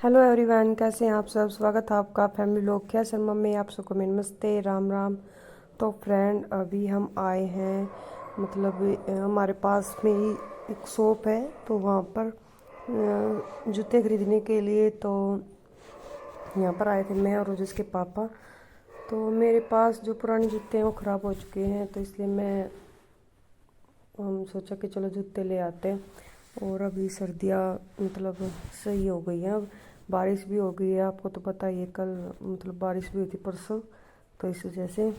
Hello everyone, कैसे हैं आप सब। स्वागत है आपका फैमिली लोग क्या शर्मा में आप सबको मेरे नमस्ते राम राम। तो फ्रेंड, अभी हम आए हैं, मतलब हमारे पास में ही एक शॉप है, तो वहाँ पर जूते खरीदने के लिए तो यहाँ पर आए थे मैं और जिसके पापा। तो मेरे पास जो पुराने जूते हैं वो ख़राब हो चुके हैं, तो इसलिए हम सोचा कि चलो जूते ले आते हैं। और अभी सर्दियाँ मतलब सही हो गई हैं, अब बारिश भी हो गई है। आपको तो पता ही है, कल मतलब बारिश भी हुई थी परसों, तो इस वजह से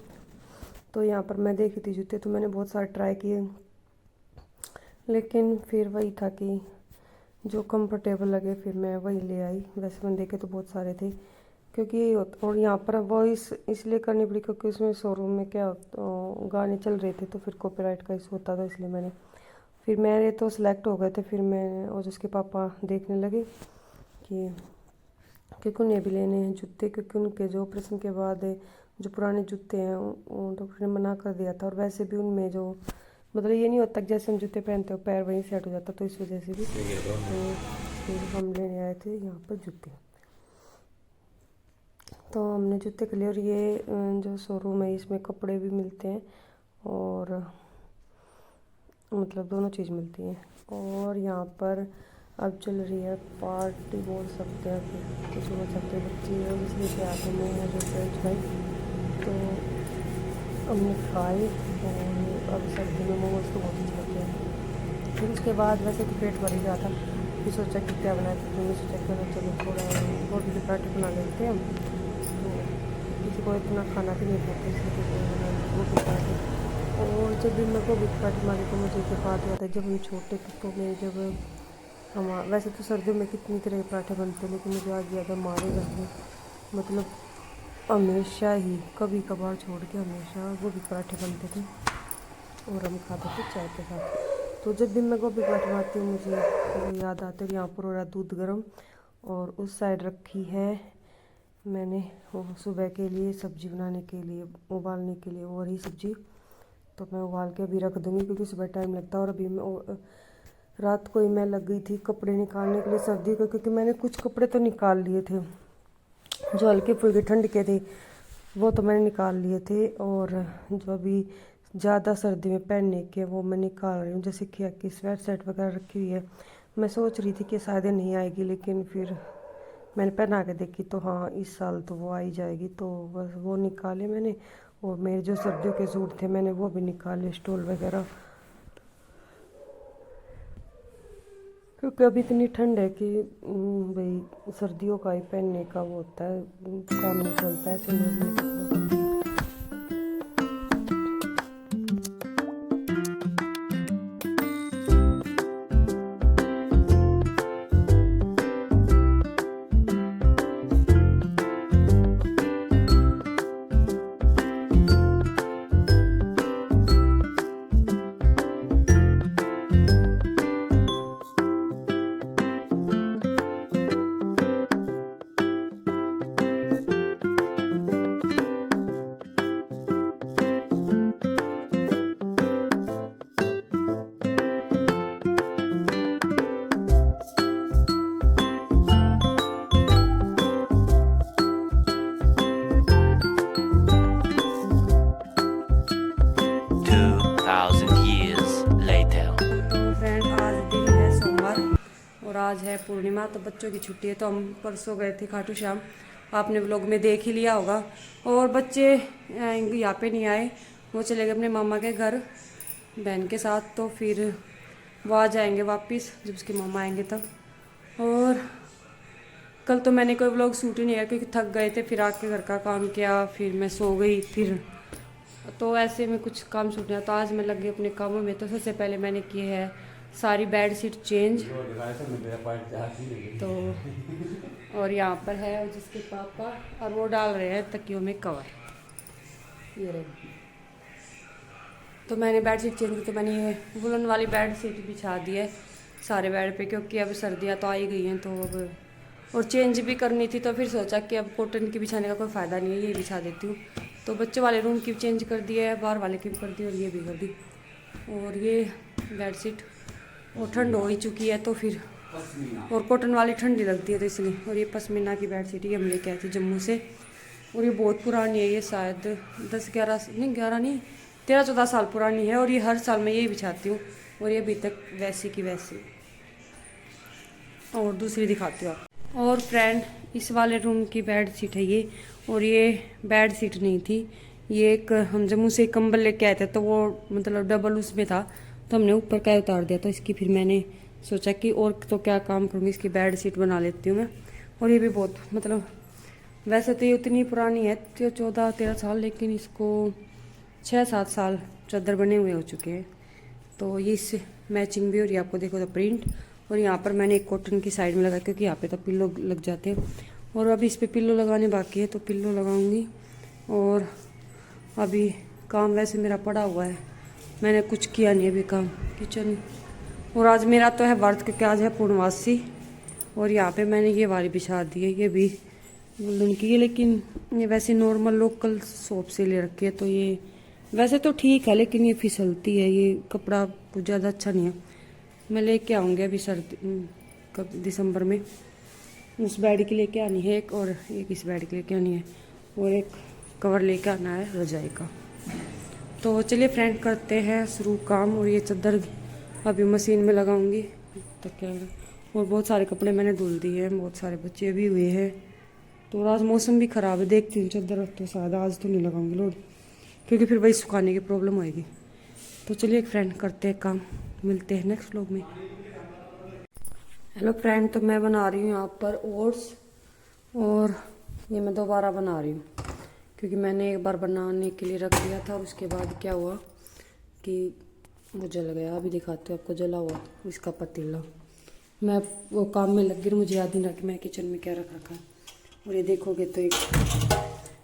तो यहाँ पर मैं देखी थी जूते, तो मैंने बहुत सारे ट्राई किए, लेकिन फिर वही था कि जो कंफर्टेबल लगे फिर मैं वही ले आई। वैसे मैंने देखे तो बहुत सारे थे, क्योंकि यही होता। और यहाँ पर वॉइस इसलिए करनी पड़ी क्योंकि उसमें शोरूम में क्या तो गाने चल रहे थे, तो फिर कॉपीराइट का इशू होता था, इसलिए फिर मेरे तो सिलेक्ट हो गए थे। फिर मैं और जिसके पापा देखने लगे कि क्योंकि उन्हें भी लेने हैं जूते, क्योंकि उनके जो ऑपरेशन के बाद जो पुराने जूते हैं वो डॉक्टर ने मना कर दिया था। और वैसे भी उनमें जो मतलब ये नहीं होता कि जैसे हम जूते पहनते हो पैर वहीं सेट हो जाता, तो इस वजह से भी तो फिर हम लेने आए थे यहाँ पर जूते। तो हमने जूते के लिए, और ये जो शोरूम है इसमें कपड़े भी मिलते हैं और मतलब दोनों चीज़ मिलती है। और यहाँ पर अब चल रही है पार्टी, बोल सकते हैं, फिर कुछ बोल सकते हैं, बच्चे और इसलिए से आते हैं जो फ्रेंच फ्राई तो हमने खाए। और अब सर्दी में मोमोज तो बहुत अच्छे लगते हैं। फिर उसके बाद वैसे तो पेट भर ही रहा था, फिर सोचा कि क्या बनाए, तो मैंने सोचा चलो थोड़ा गोभी के पराठे बना लेते हैं हम। तो किसी को इतना खाना भी नहीं खाता, इसलिए गोभी के पराठे। और जब भी मैं गोभी के पराठे बनाती तो मुझे एक बात याद है, जब हम छोटे थे तो मैं जब हम वैसे तो सर्दियों में कितनी तरह के पराठे बनते हैं, लेकिन मुझे आज याद है हमारे घर में मतलब हमेशा ही कभी कभार छोड़ के हमेशा गोभी पराठे बनते थे और हम खाते थे चाय के साथ। तो जब भी मैं गोभी पराठे बनाती हूँ मुझे वो याद आते हैं। यहाँ पर हो रहा दूध गर्म और उस साइड रखी है मैंने वो सुबह के लिए सब्जी बनाने के लिए, उबालने के लिए वही सब्जी, तो मैं उबाल के अभी रख दूँगी क्योंकि सुबह टाइम लगता है। और अभी मैं रात को ही मैं लग गई थी कपड़े निकालने के लिए सर्दी को, क्योंकि मैंने कुछ कपड़े तो निकाल लिए थे जो हल्के फुल्के ठंड के थे, वो तो मैंने निकाल लिए थे। और जो अभी ज़्यादा सर्दी में पहनने के वो मैं निकाल रही हूँ, जैसे कि स्वेट शर्ट वगैरह रखी हुई है। मैं सोच रही थी कि शायद नहीं आएगी, लेकिन फिर मैंने पहना के देखी तो हाँ इस साल तो वो आई जाएगी, तो बस वो निकाले मैंने। और मेरे जो सर्दियों के सूट थे मैंने वो भी निकाले, स्टोल वगैरह, क्योंकि अभी इतनी ठंड है कि भाई सर्दियों का ही पहनने का वो होता है, काम नहीं चलता है ऐसे नॉर्मल कपड़ों का। और आज है पूर्णिमा, तो बच्चों की छुट्टी है, तो हम परसों गए थे खाटू श्याम, आपने व्लॉग में देख ही लिया होगा। और बच्चे यहाँ पे नहीं आए, वो चले गए अपने मामा के घर बहन के साथ, तो फिर वो आ जाएंगे वापस जब उसके मामा आएंगे तब। और कल तो मैंने कोई व्लॉग शूट ही नहीं किया क्योंकि थक गए थे, फिर आके घर का काम किया, फिर मैं सो गई, फिर तो ऐसे में कुछ काम छूट गया। तो आज मैं लग गई अपने कामों में। तो सबसे पहले मैंने की है सारी बेड शीट चेंज, तो और यहाँ पर है जिसके पापा, और वो डाल रहे हैं तकियों में कवर, ये रहे। तो मैंने बेड शीट चेंज की, तो मैंने ये वुलन वाली बेड शीट बिछा दी है सारे बेड पे, क्योंकि अब सर्दियाँ तो आ ही गई हैं, तो अब और चेंज भी करनी थी, तो फिर सोचा कि अब कॉटन की बिछाने का कोई फ़ायदा नहीं है, ये बिछा देती हूँ। तो बच्चों वाले रूम की चेंज कर दी है, बाहर वाले की भी कर दी, और ये भी कर दी। और ये बेडशीट और ठंड हो ही चुकी है, तो फिर और कॉटन वाली ठंडी लगती है तो इसलिए। और ये पश्मीना की बेडशीट ये हम लेके आए थे जम्मू से, और ये बहुत पुरानी है, ये शायद 10-11 नहीं 11 नहीं 13-14 साल पुरानी है, और ये हर साल मैं यही बिछाती हूँ, और ये अभी तक वैसी की वैसी। और दूसरी दिखाती हूँ आप। और फ्रेंड इस वाले रूम की बेड शीट है ये, और ये बेड शीट नहीं थी, ये एक हम जम्मू से कंबल लेके आए थे, तो वो मतलब डबल उसमें था, तो हमने ऊपर का उतार दिया, तो इसकी फिर मैंने सोचा कि और तो क्या काम करूँगी, इसकी बेड शीट बना लेती हूँ मैं। और ये भी बहुत मतलब वैसे तो ये उतनी पुरानी है, तो 14-13 साल, लेकिन इसको 6-7 साल चादर बने हुए हो चुके हैं। तो ये इससे मैचिंग भी हो रही है, आपको देखो तो प्रिंट। और यहाँ पर मैंने एक कॉटन की साइड में लगा, क्योंकि यहाँ पे तो पिल्लो लग जाते हैं, और अभी इस पर पिल्लो लगाने बाकी है, तो पिल्लो लगाऊंगी। और अभी काम वैसे मेरा पड़ा हुआ है, मैंने कुछ किया नहीं अभी काम किचन। और आज मेरा तो है व्रत, क्योंकि आज है पूर्णवासी। और यहाँ पे मैंने ये वाली बिछा दी है, ये भी वुलन की है, लेकिन ये वैसे नॉर्मल लोकल शॉप से ले रखी है, तो ये वैसे तो ठीक है, लेकिन ये फिसलती है, ये कपड़ा कुछ ज़्यादा अच्छा नहीं है। मैं लेके आऊँगी अभी सर्दी कब दिसंबर में, उस बेड की लेके आनी है एक, और एक इस बेड की लेके आनी है, और एक कवर लेके आना है रजाई का। तो चलिए फ्रेंड करते हैं शुरू काम। और ये चादर अभी मशीन में लगाऊंगी तो क्या। और बहुत सारे कपड़े मैंने धुल दिए हैं, बहुत सारे बच्चे भी हुए हैं। तो आज मौसम भी ख़राब है, देखती हूँ चादर तो शायद आज तो नहीं लगाऊंगी लोड, क्योंकि फिर वही सुखाने की प्रॉब्लम होएगी। तो चलिए फ्रेंड करते हैं काम, मिलते हैं नेक्स्ट व्लॉग में। हेलो फ्रेंड, तो मैं बना रही हूँ यहाँ पर ओट्स, और ये मैं दोबारा बना रही हूँ, क्योंकि मैंने एक बार बनाने के लिए रख दिया था, और उसके बाद क्या हुआ कि वो जल गया। अभी दिखाते हो आपको जला हुआ इसका पतीला। मैं वो काम में लग गई, मुझे याद नहीं रहा कि मैं किचन में क्या रख रखा है। और ये देखोगे तो एक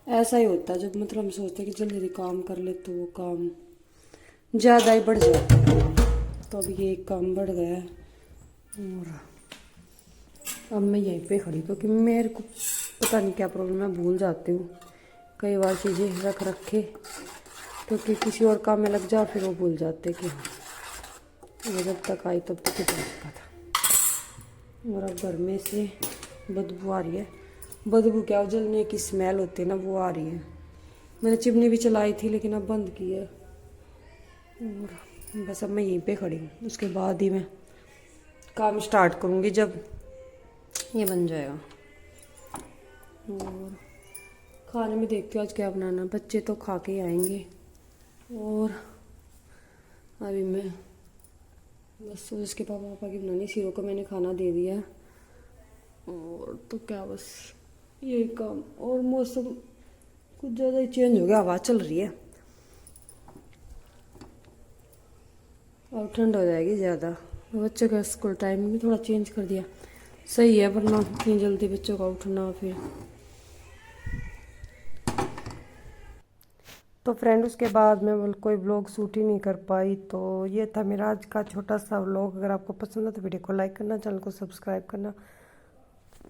ऐसा ही होता है, जब मतलब हम सोचते हैं कि जल्दी जल्दी काम कर ले, तो वो काम ज़्यादा ही बढ़ जाता है। तो अभी ये एक काम बढ़ गया है, और अब मैं यहीं पे खड़ी, क्योंकि मेरे को पता नहीं क्या प्रॉब्लम है, भूल जाती हूँ कई बार चीज़ें रख रखे, क्योंकि किसी और काम में लग जाओ फिर वो भूल जाते कि हाँ जब तक आई तब तक कितना रखा था। और अब घर में से बदबू आ रही है, बदबू क्या जलने की स्मेल होती है ना, वो आ रही है। मैंने चिमनी भी चलाई थी, लेकिन अब बंद की है। और बस अब मैं यहीं पे खड़ी हूँ, उसके बाद ही मैं काम स्टार्ट करूँगी जब ये बन जाएगा। और खाने में देखती हूँ आज क्या बनाना, बच्चे तो खा के ही आएंगे। और अभी मैं बस उसके पापा की बनानी, सीरो को मैंने खाना दे दिया। और तो क्या बस यही काम। और मौसम कुछ ज़्यादा ही चेंज हो गया, हवा चल रही है, और ठंड हो जाएगी ज़्यादा। बच्चों का स्कूल टाइम भी थोड़ा चेंज कर दिया, सही है, वरना इतनी जल्दी बच्चों का उठना फिर। तो फ्रेंड उसके बाद मैं कोई व्लॉग शूट ही नहीं कर पाई। तो ये था मेरा आज का छोटा सा व्लॉग। अगर आपको पसंद है तो वीडियो को लाइक करना, चैनल को सब्सक्राइब करना।